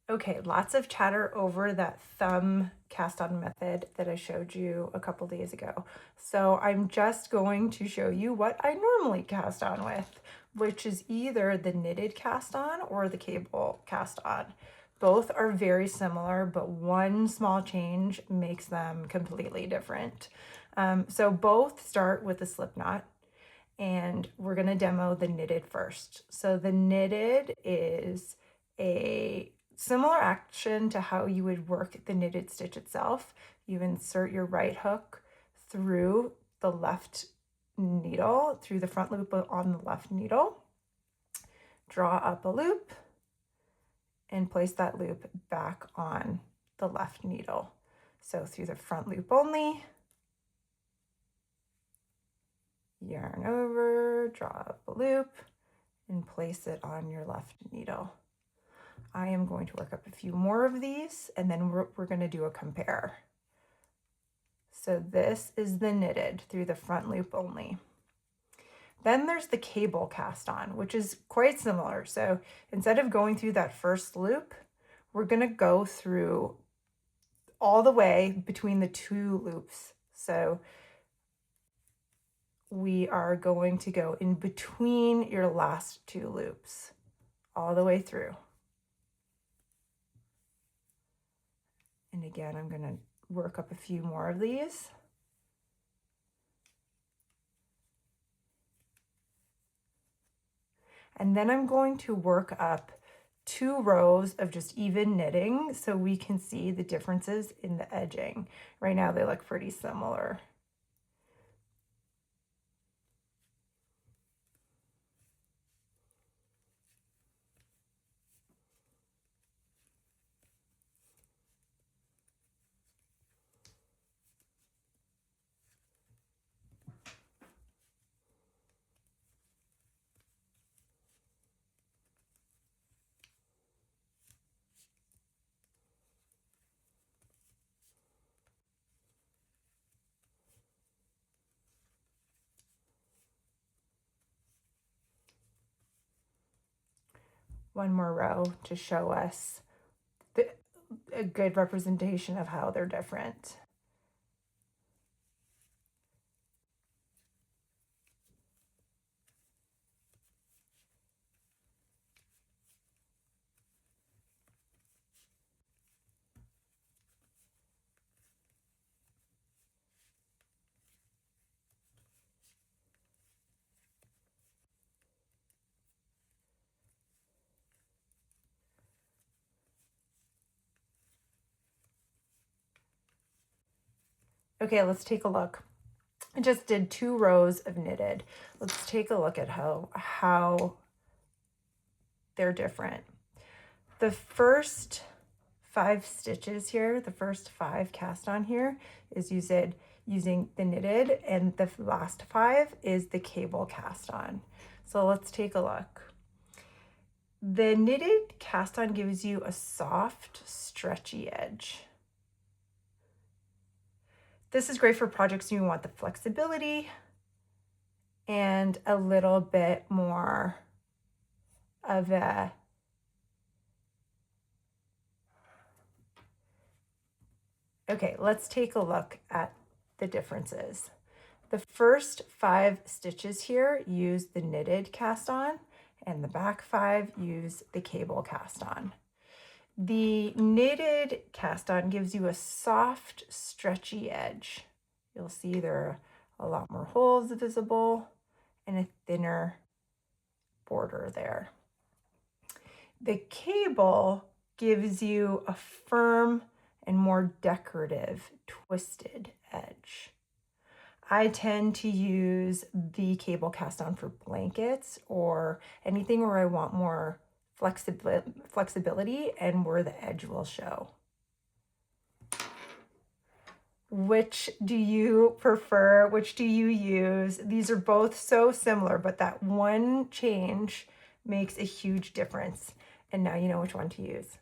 Okay, lots of chatter over that thumb cast on method that I showed you a couple days ago. So I'm just going to show you what I normally cast on with, which is either the knitted cast on or the cable cast on. Both are very similar, but one small change makes them completely different. So both start with a slip knot, and we're gonna demo the knitted first. So the knitted is a similar action to how you would work the knitted stitch itself. You insert your right hook through the left needle, through the front loop on the left needle, draw up a loop, and place that loop back on the left needle. So through the front loop only, yarn over, draw up a loop, and place it on your left needle. I am going to work up a few more of these, and then we're going to do a compare. So this is the knitted through the front loop only. Then there's the cable cast on, which is quite similar. So instead of going through that first loop, we're going to go through all the way between the two loops. So we are going to go in between your last two loops all the way through. And again, I'm going to work up a few more of these. And then I'm going to work up 2 rows of just even knitting so we can see the differences in the edging. Right now they look pretty similar. One more row to show us a good representation of how they're different. Okay, let's take a look. I just did 2 rows of knitted. Let's take a look at how they're different. The first 5 stitches here, the first 5 cast on here is using the knitted, and the last 5 is the cable cast on. So let's take a look. The knitted cast on gives you a soft, stretchy edge. This is great for projects you want the flexibility and a little bit more of a Okay, let's take a look at the differences. The first 5 stitches here use the knitted cast on, and the back 5 use the cable cast on. The knitted cast on gives you a soft, stretchy edge. You'll see there are a lot more holes visible and a thinner border there. The cable gives you a firm and more decorative, twisted edge. I tend to use the cable cast on for blankets or anything where I want more flexibility and where the edge will show. Which do you prefer? Which do you use? These are both so similar, but that one change makes a huge difference. And now you know which one to use.